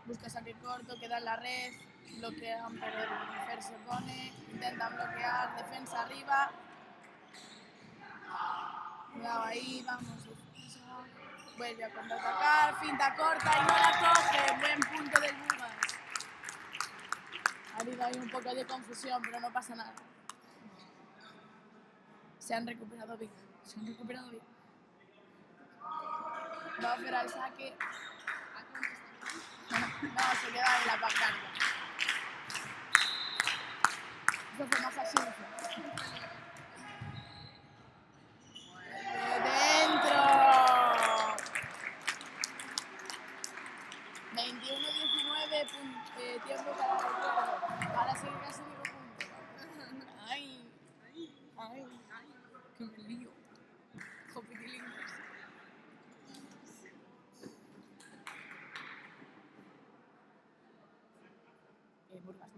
Busca saque corto, queda en la red, bloquean, pero el Fer se pone, intentan bloquear, defensa arriba. Cuidado ahí, vamos, defensa. Vuelve a contraatacar, finta corta y no la coge. Buen punto del Burgas. Ha habido ahí un poco de confusión, pero no pasa nada. Se han recuperado bien, Va a hacer al saque. No, se queda en la pancarta. Eso fue más así. ¡Dentro! 21-19, tiempo para el recuerdo. Ahora sí que casi digo punto. ¡Ay! ¡Qué lío! Jopitilingos. Burgas,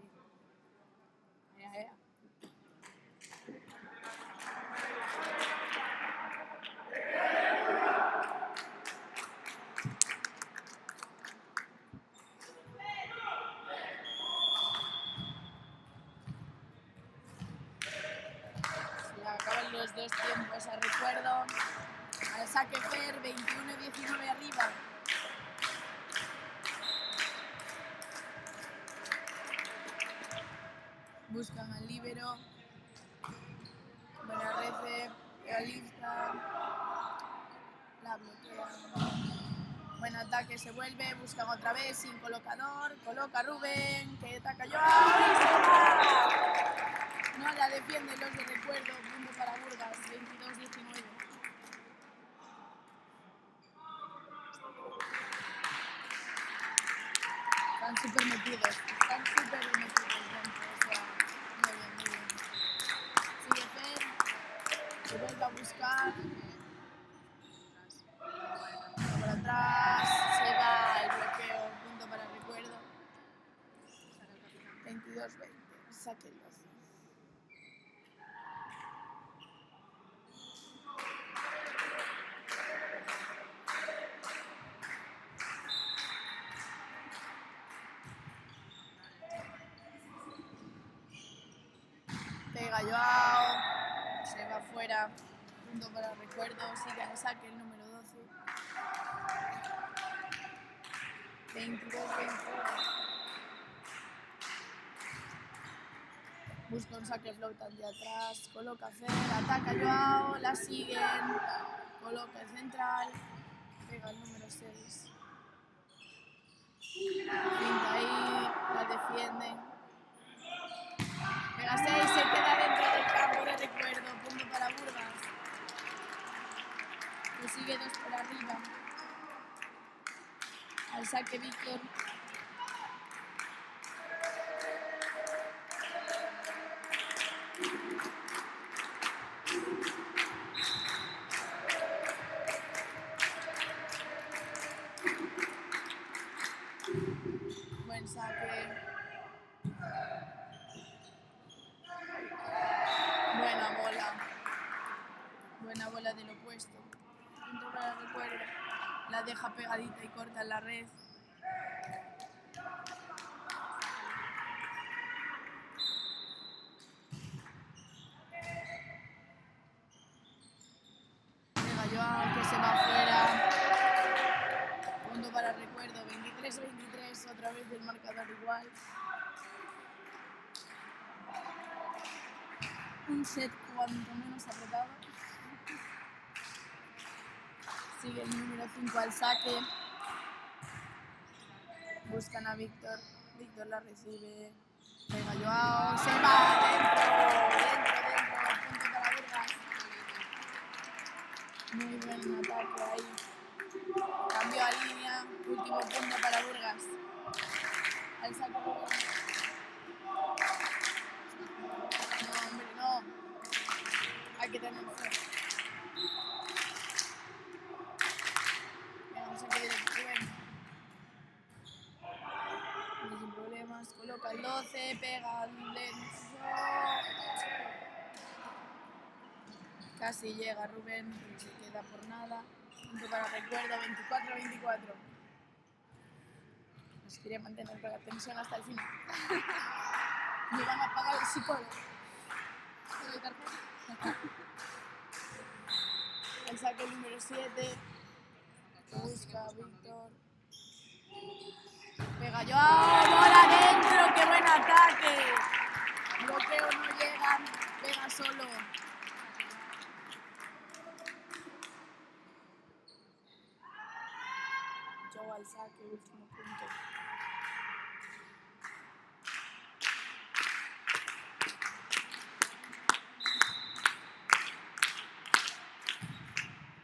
acaban los dos tiempos a recuerdo. Al saque Fer, 21-19 arriba. Buscan al líbero. Buena rece, realista. La bloquean. Buen ataque, se vuelve. Buscan otra vez sin colocador. Coloca Rubén, que ataca yo. ¡Ay, se va! No la defienden los de recuerdo. Punto para Burgas, 22-19. Están súper metidos dentro. O sea, muy bien. Sigue Fer, se vuelve a buscar. Por atrás, se va el bloqueo, punto para recuerdo. 22-20, saque el 12. Pega Joao, se va fuera, punto para recuerdo, sigue el saque el número 12. 22-21. Busca un saque flotan de atrás, coloca Fer, ataca Joao, la siguen, coloca el central, pega el número 6. Pinta ahí, la defienden. Pega 6, se queda dentro del campo de recuerdo, punto para Burgas. Que sigue 2 por arriba. Al saque Víctor. Buen saque. Buena bola. La deja pegadita y corta en la red. Venga, Joao, que se va afuera. Punto para recuerdo. 23-23. Otra vez el marcador igual. Un set cuanto menos apretado. Sigue el número 5 al saque. Buscan a Víctor. Víctor la recibe. Venga, Joao. Se va dentro. Punto para Burgas. Muy buen ataque ahí. Cambio a línea. Último punto para Burgas. Al saque. No, hombre, no. Hay que tener fe. Venga, un saque directo. Sin problemas, coloca el 12, pega el denso. Casi llega Rubén, pero se queda por nada. Punto para recuerdo, 24-24. Nos quería mantener con la tensión hasta el final. Me van a pagar el psicólogo. El saque número 7. Busca a Víctor. Pega Joao, bola adentro, qué buen ataque. Bloqueo no llegan, pega solo. Joao al saque, último punto.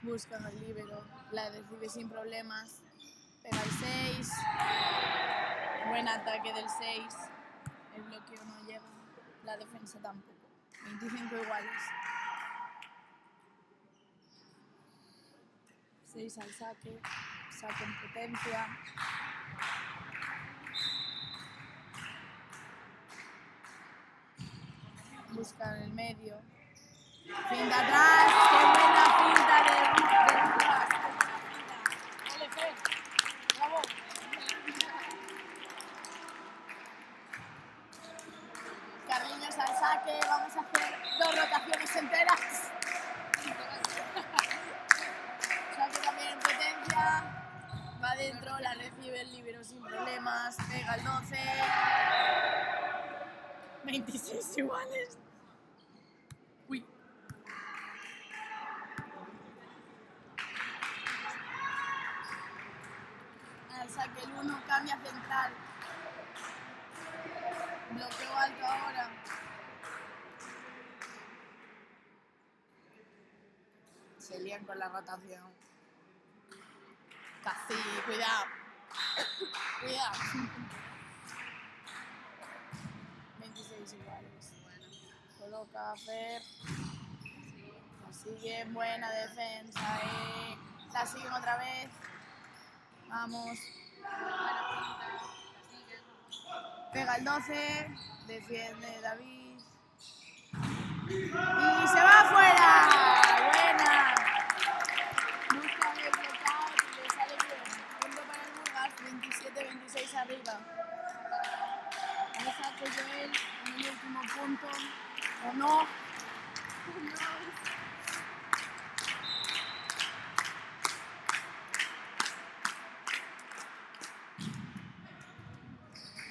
Buscan al líbero, la recibe sin problemas. Pega el 6. Buen ataque del 6. El bloqueo no llega. La defensa tampoco. 25 iguales. 6 al saque. Saque en potencia. Busca en el medio. Finta atrás. ¡Qué buena finta de Burgas! ¡Ole, Fer! ¡Bravo! Carliños al saque. Vamos a hacer 2 rotaciones enteras. Saque también en potencia. Va adentro, la recibe el líbero sin problemas. Pega el 12. 26 iguales. Uy. Al saque el 1, cambia central. Bloqueo alto ahora. Se lían con la rotación. Casi, cuidado. Cuidado. 26 iguales. Coloca a Fer. La sigue, buena defensa. La siguen otra vez. Vamos. Pega el 12. Defiende David. Y se va afuera. Buena. Busca el blockout y le sale bien. Punto para el Burgas. 27-26 arriba. El saque Joel en el último punto. ¿O no?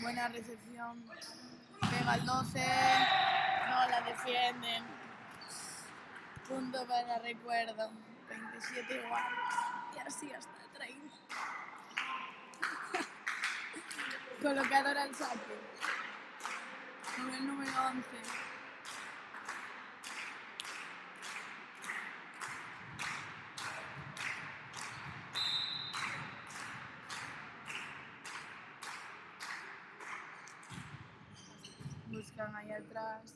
Buena recepción. Pega el 12. No la defienden. Punto para recuerdo. 27 iguales. Y así hasta 30. Colocador al saque. Con el número 11. Buscan ahí atrás.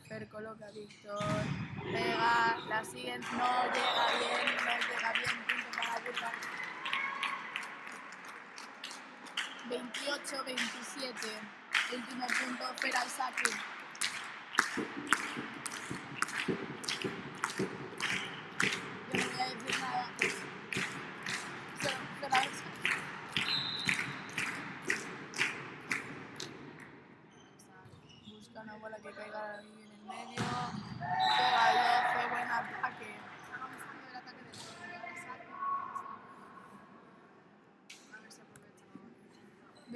Fer coloca a Víctor. Pega. La siguen. No llega bien. Punto para Burgas. 28-27. Último punto. Fer al saque. Yo no voy a decir nada.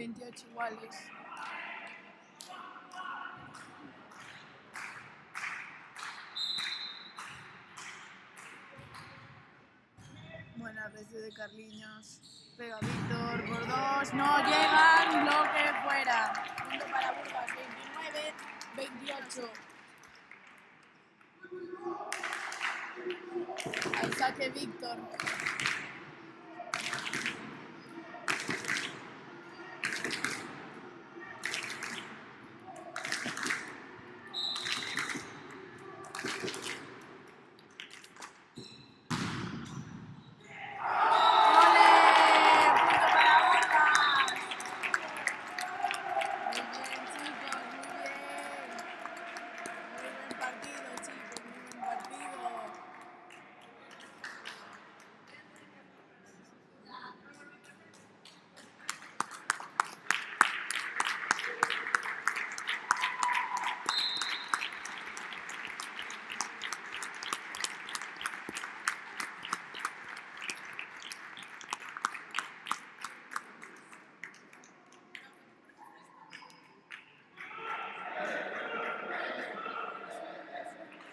28 iguales. Buena red de Carliños. Pega Víctor por 2. No llegan. Bloque fuera. Punto para Burgas. 29-28. Al saque Víctor.